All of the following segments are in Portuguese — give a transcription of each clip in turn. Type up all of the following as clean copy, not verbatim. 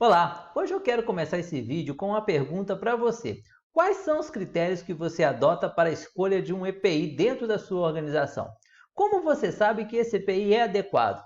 Olá, hoje eu quero começar esse vídeo com uma pergunta para você. Quais são os critérios que você adota para a escolha de um EPI dentro da sua organização? Como você sabe que esse EPI é adequado?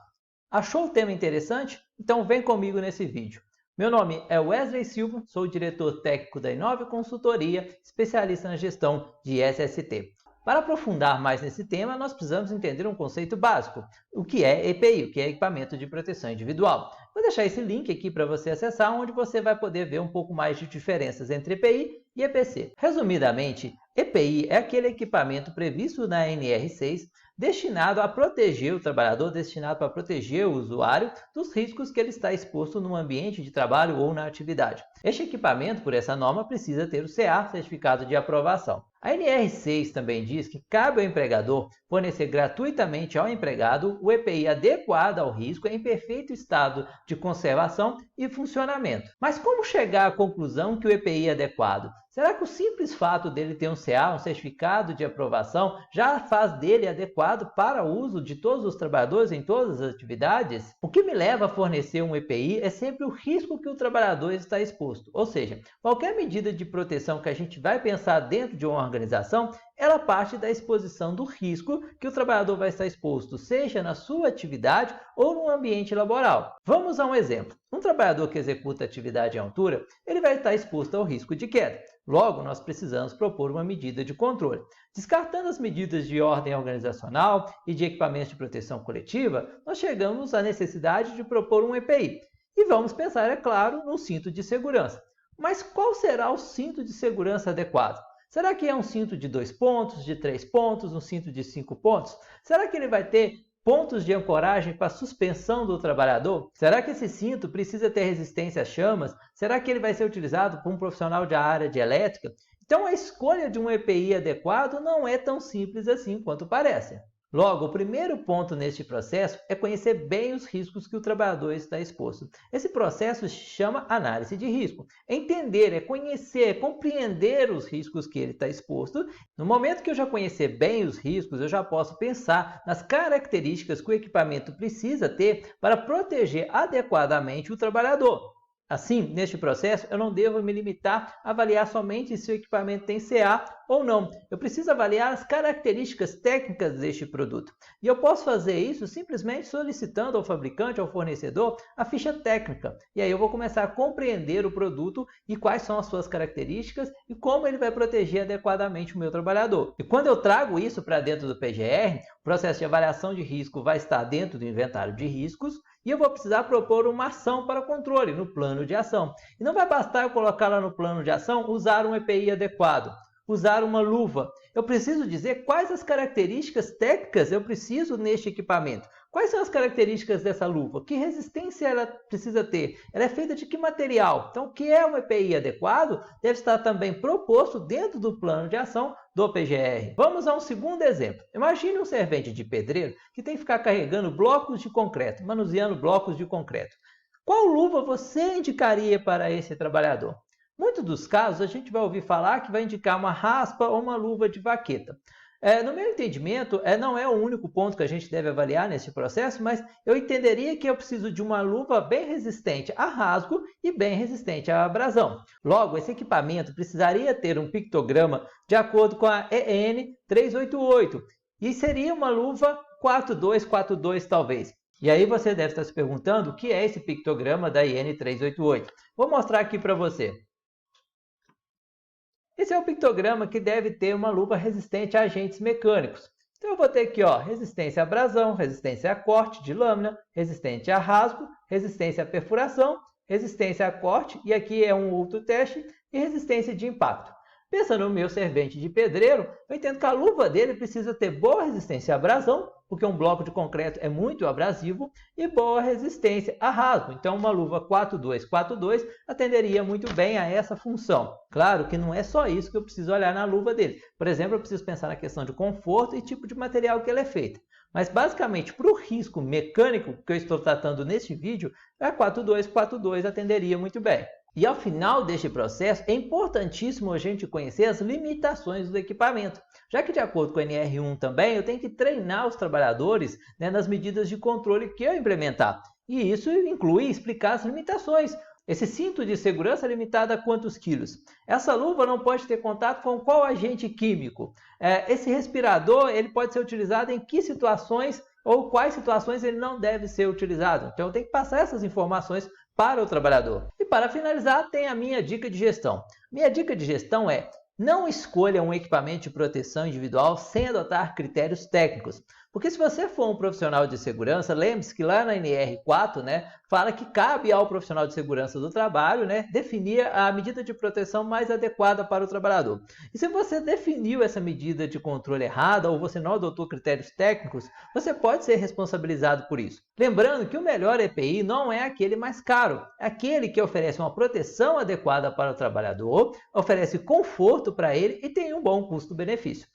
Achou o tema interessante? Então vem comigo nesse vídeo. Meu nome é Wesley Silva, sou o diretor técnico da Inove Consultoria, especialista na gestão de SST. Para aprofundar mais nesse tema, nós precisamos entender um conceito básico, o que é EPI, o que é Equipamento de Proteção Individual. Vou deixar esse link aqui para você acessar, onde você vai poder ver um pouco mais de diferenças entre EPI e EPC. Resumidamente, EPI é aquele equipamento previsto na NR6 destinado a proteger o trabalhador, destinado para proteger o usuário dos riscos que ele está exposto no ambiente de trabalho ou na atividade. Este equipamento, por essa norma, precisa ter o CA, Certificado de Aprovação. A NR6 também diz que cabe ao empregador fornecer gratuitamente ao empregado o EPI adequado ao risco em perfeito estado de conservação e funcionamento. Mas como chegar à conclusão que o EPI é adequado? Será que o simples fato dele ter um CA, um certificado de aprovação, já faz dele adequado para o uso de todos os trabalhadores em todas as atividades? O que me leva a fornecer um EPI é sempre o risco que o trabalhador está exposto. Ou seja, qualquer medida de proteção que a gente vai pensar dentro de uma organização, ela parte da exposição do risco que o trabalhador vai estar exposto, seja na sua atividade ou no ambiente laboral. Vamos a um exemplo. Um trabalhador que executa atividade em altura, ele vai estar exposto ao risco de queda. Logo, nós precisamos propor uma medida de controle. Descartando as medidas de ordem organizacional e de equipamentos de proteção coletiva, nós chegamos à necessidade de propor um EPI. E vamos pensar, é claro, no cinto de segurança. Mas qual será o cinto de segurança adequado? Será que é um cinto de 2 pontos, de 3 pontos, um cinto de 5 pontos? Será que ele vai ter pontos de ancoragem para suspensão do trabalhador? Será que esse cinto precisa ter resistência às chamas? Será que ele vai ser utilizado por um profissional da área de elétrica? Então a escolha de um EPI adequado não é tão simples assim quanto parece. Logo, o primeiro ponto neste processo é conhecer bem os riscos que o trabalhador está exposto. Esse processo se chama análise de risco. Entender, é conhecer, é compreender os riscos que ele está exposto. No momento que eu já conhecer bem os riscos, eu já posso pensar nas características que o equipamento precisa ter para proteger adequadamente o trabalhador. Assim, neste processo, eu não devo me limitar a avaliar somente se o equipamento tem CA ou não. Eu preciso avaliar as características técnicas deste produto. E eu posso fazer isso simplesmente solicitando ao fabricante, ao fornecedor, a ficha técnica. E aí eu vou começar a compreender o produto e quais são as suas características e como ele vai proteger adequadamente o meu trabalhador. E quando eu trago isso para dentro do PGR, o processo de avaliação de risco vai estar dentro do inventário de riscos, e eu vou precisar propor uma ação para controle no plano de ação. E não vai bastar eu colocar lá no plano de ação, usar um EPI adequado, usar uma luva. Eu preciso dizer quais as características técnicas eu preciso neste equipamento. Quais são as características dessa luva? Que resistência ela precisa ter? Ela é feita de que material? Então, o que é um EPI adequado deve estar também proposto dentro do plano de ação do PGR. Vamos a um segundo exemplo. Imagine um servente de pedreiro que tem que ficar carregando blocos de concreto, manuseando blocos de concreto. Qual luva você indicaria para esse trabalhador? Muitos dos casos, a gente vai ouvir falar que vai indicar uma raspa ou uma luva de vaqueta. No meu entendimento, não é o único ponto que a gente deve avaliar nesse processo, mas eu entenderia que eu preciso de uma luva bem resistente a rasgo e bem resistente à abrasão. Logo, esse equipamento precisaria ter um pictograma de acordo com a EN 388 e seria uma luva 4242 talvez. E aí você deve estar se perguntando o que é esse pictograma da IN 388. Vou mostrar aqui para você. Esse é o pictograma que deve ter uma luva resistente a agentes mecânicos. Então eu vou ter aqui, resistência à abrasão, resistência a corte de lâmina, resistente a rasgo, resistência a perfuração, resistência a corte, e aqui é um outro teste, e resistência de impacto. Pensando no meu servente de pedreiro, eu entendo que a luva dele precisa ter boa resistência à abrasão, porque um bloco de concreto é muito abrasivo, e boa resistência a rasgo. Então, uma luva 4242 atenderia muito bem a essa função. Claro que não é só isso que eu preciso olhar na luva dele. Por exemplo, eu preciso pensar na questão de conforto e tipo de material que ela é feita. Mas, basicamente, para o risco mecânico que eu estou tratando neste vídeo, a 4242 atenderia muito bem. E ao final deste processo, é importantíssimo a gente conhecer as limitações do equipamento, já que de acordo com a NR1 também, eu tenho que treinar os trabalhadores nas medidas de controle que eu implementar. E isso inclui explicar as limitações. Esse cinto de segurança é limitado a quantos quilos? Essa luva não pode ter contato com qual agente químico? Esse respirador ele pode ser utilizado em que situações ou quais situações ele não deve ser utilizado? Então, tem que passar essas informações para o trabalhador. E para finalizar, tem a minha dica de gestão. Minha dica de gestão é: não escolha um equipamento de proteção individual sem adotar critérios técnicos. Porque se você for um profissional de segurança, lembre-se que lá na NR4, fala que cabe ao profissional de segurança do trabalho, definir a medida de proteção mais adequada para o trabalhador. E se você definiu essa medida de controle errada ou você não adotou critérios técnicos, você pode ser responsabilizado por isso. Lembrando que o melhor EPI não é aquele mais caro, é aquele que oferece uma proteção adequada para o trabalhador, oferece conforto para ele e tem um bom custo-benefício.